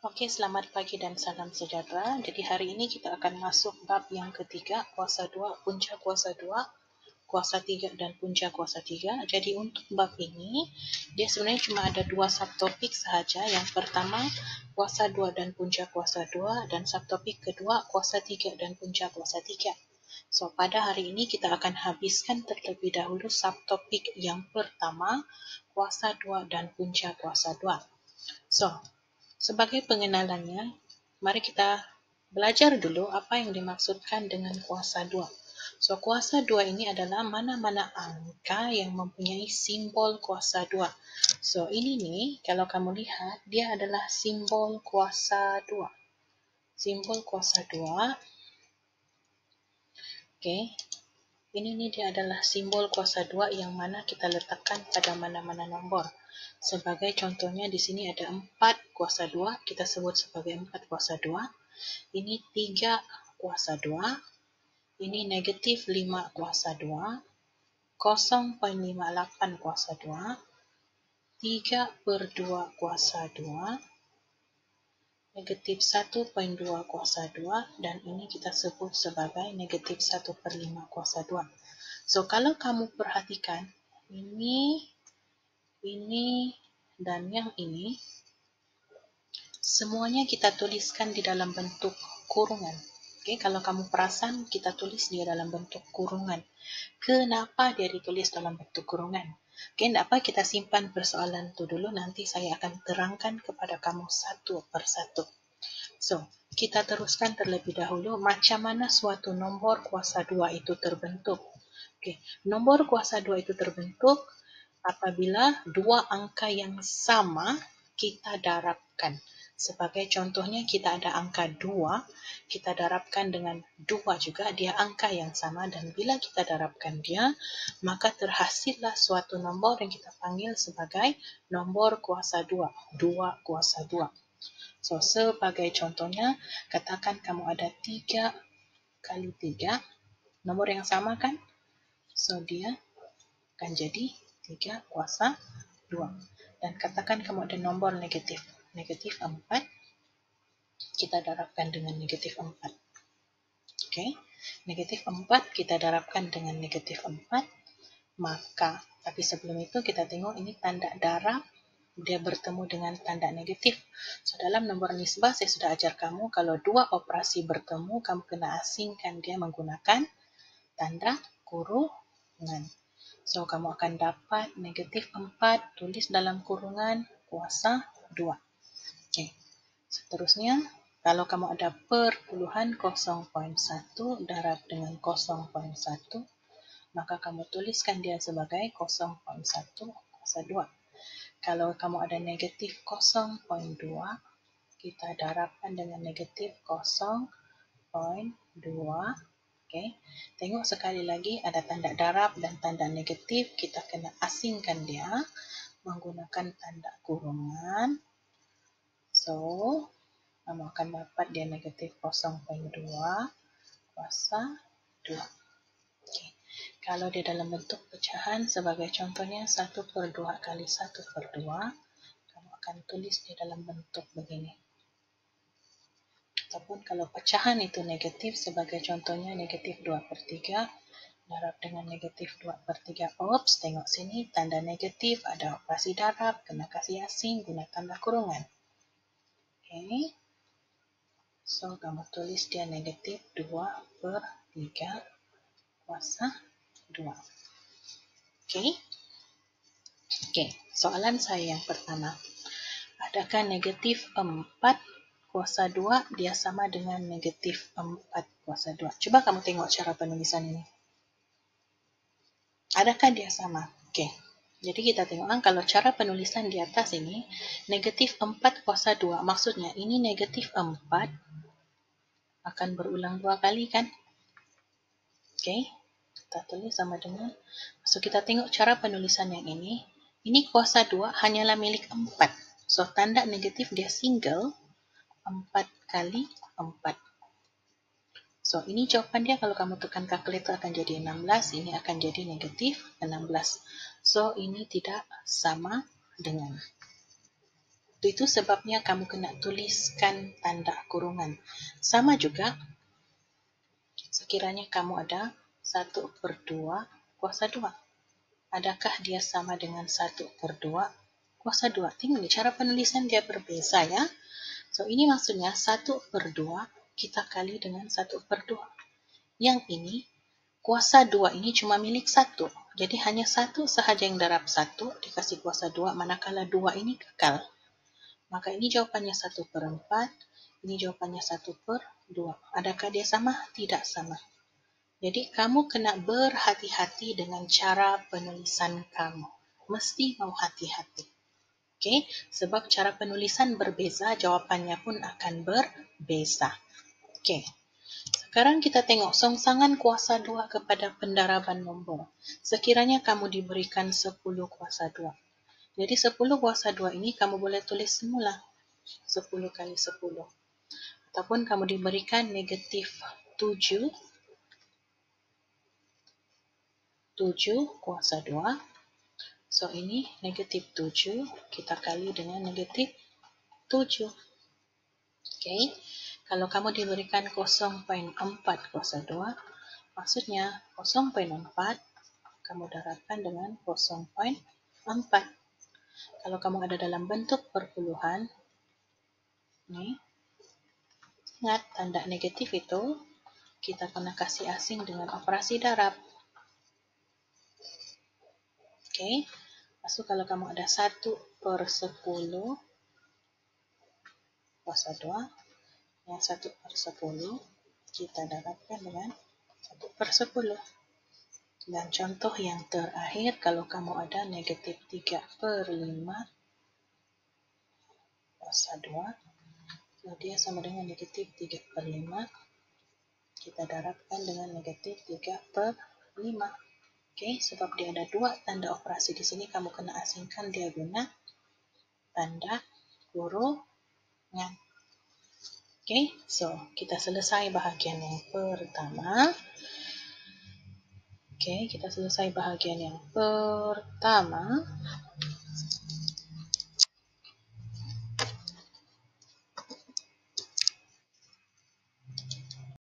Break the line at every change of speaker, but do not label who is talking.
Okey, selamat pagi dan salam sejahtera. Jadi hari ini kita akan masuk bab yang ketiga, kuasa 2, punca kuasa 2, kuasa 3 dan punca kuasa 3. Jadi untuk bab ini, dia sebenarnya cuma ada 2 subtopik sahaja. Yang pertama, kuasa 2 dan punca kuasa 2 dan subtopik kedua, kuasa 3 dan punca kuasa 3. So, pada hari ini kita akan habiskan terlebih dahulu subtopik yang pertama, kuasa 2 dan punca kuasa 2. So, sebagai pengenalannya, mari kita belajar dulu apa yang dimaksudkan dengan kuasa 2. So, kuasa 2 ini adalah mana-mana angka yang mempunyai simbol kuasa 2. So, ini nih, kalau kamu lihat, dia adalah simbol kuasa 2. Simbol kuasa 2. Okey. Ini nih dia adalah simbol kuasa 2 yang mana kita letakkan pada mana-mana nombor. Sebagai contohnya di sini ada 4 kuasa 2, kita sebut sebagai 4 kuasa 2. Ini 3 kuasa 2. Ini negatif 5 kuasa 2. 0.58 kuasa 2. 3/2 kuasa 2. Negatif 1.2 kuasa 2. Dan ini kita sebut sebagai negatif 1/5 kuasa 2. So, kalau kamu perhatikan, ini, dan yang ini, semuanya kita tuliskan di dalam bentuk kurungan. Okay, kalau kamu perasan, kita tulis dia dalam bentuk kurungan. Kenapa dia ditulis dalam bentuk kurungan? Okay, tidak apa, kita simpan persoalan itu dulu, nanti saya akan terangkan kepada kamu satu persatu. So, kita teruskan terlebih dahulu macam mana suatu nombor kuasa 2 itu terbentuk. Okay, nombor kuasa 2 itu terbentuk apabila dua angka yang sama kita darabkan. Sebagai contohnya, kita ada angka 2, kita darabkan dengan 2 juga, dia angka yang sama, dan bila kita darabkan dia, maka terhasillah suatu nombor yang kita panggil sebagai nombor kuasa 2, 2 kuasa 2. So, sebagai contohnya, katakan kamu ada 3 kali 3, nomor yang sama kan? So, dia akan jadi 3 kuasa 2. Dan katakan kamu ada nombor negatif. Negatif 4, kita darabkan dengan negatif 4. Okay? Negatif 4 kita darabkan dengan negatif 4. Maka, tapi sebelum itu kita tengok ini tanda darab, dia bertemu dengan tanda negatif. So, dalam nombor nisbah saya sudah ajar kamu, kalau dua operasi bertemu, kamu kena asingkan dia menggunakan tanda kurungan. So, kamu akan dapat negatif 4, tulis dalam kurungan kuasa 2. Okay. Seterusnya, kalau kamu ada perpuluhan 0.1 darab dengan 0.1, maka kamu tuliskan dia sebagai 0.1 kuasa 2. Kalau kamu ada negatif 0.2, kita darabkan dengan negatif 0.2. Okay. Tengok sekali lagi, ada tanda darab dan tanda negatif, kita kena asingkan dia menggunakan tanda kurungan. So, kamu akan dapat dia negatif 0.2 kuasa 2. Okay. Kalau dia dalam bentuk pecahan, sebagai contohnya 1/2 kali 1/2, kamu akan tulis dia dalam bentuk begini. Ataupun kalau pecahan itu negatif, sebagai contohnya negatif 2/3, darab dengan negatif 2/3. Oops, tengok sini, tanda negatif, ada operasi darab, kena kasih asing, guna tanda kurungan. Okay. So, kamu tulis dia negatif 2/3 kuasa 2. Okay. Okay, soalan saya yang pertama. Adakah negatif 4 kuasa 2 dia sama dengan negatif 4 kuasa 2? Cuba kamu tengok cara penulisan ini. Adakah dia sama? Okay. Jadi kita tengok kalau cara penulisan di atas ini, negatif 4 kuasa 2, maksudnya ini negatif 4 akan berulang 2 kali kan? Okay. Kita tulis sama dengan, so kita tengok cara penulisan yang ini kuasa 2 hanyalah milik 4. So, tanda negatif dia single, 4 kali 4. So, ini jawapan dia, kalau kamu tekan kalkulator akan jadi 16, ini akan jadi negatif 16. So, ini tidak sama dengan. Itu sebabnya kamu kena tuliskan tanda kurungan. Sama juga, sekiranya kamu ada 1/2 kuasa 2. Adakah dia sama dengan 1/2 kuasa 2? Tengok ni, cara penulisan dia berbeza ya. So, ini maksudnya 1/2 kita kali dengan 1/2. Yang ini, kuasa 2 ini cuma milik 1. Jadi hanya 1 sahaja yang darab 1 dikasih kuasa 2, manakala 2 ini kekal. Maka ini jawapannya 1/4, ini jawapannya 1/2. Adakah dia sama? Tidak sama. Jadi, kamu kena berhati-hati dengan cara penulisan kamu. Mesti mau hati-hati. Okay? Sebab cara penulisan berbeza, jawapannya pun akan berbeza. Okay. Sekarang kita tengok songsangan kuasa 2 kepada pendaraban nombor. Sekiranya kamu diberikan 10 kuasa 2. Jadi 10 kuasa 2 ini kamu boleh tulis semula. 10 kali 10. Ataupun kamu diberikan negatif 7 kuasa 2. So, ini negatif 7 kita kali dengan negatif 7. Okay. Kalau kamu diberikan 0.4 kuasa 2, maksudnya 0.4 kamu darabkan dengan 0.4. Kalau kamu ada dalam bentuk perpuluhan, ni, ingat tanda negatif itu kita kena kasih asing dengan operasi darab. Okay. Lepas tu kalau kamu ada 1/10 kuasa 2, yang 1/10 kita darabkan dengan 1/10. Dan contoh yang terakhir, kalau kamu ada negatif 3/5 kuasa 2, so dia sama dengan negatif 3/5, kita darabkan dengan negatif 3/5. Okay, sebab dia ada 2 tanda operasi di sini, kamu kena asingkan dia guna tanda kurungan. Okay, so kita selesai bahagian yang pertama. Okay, kita selesai bahagian yang pertama.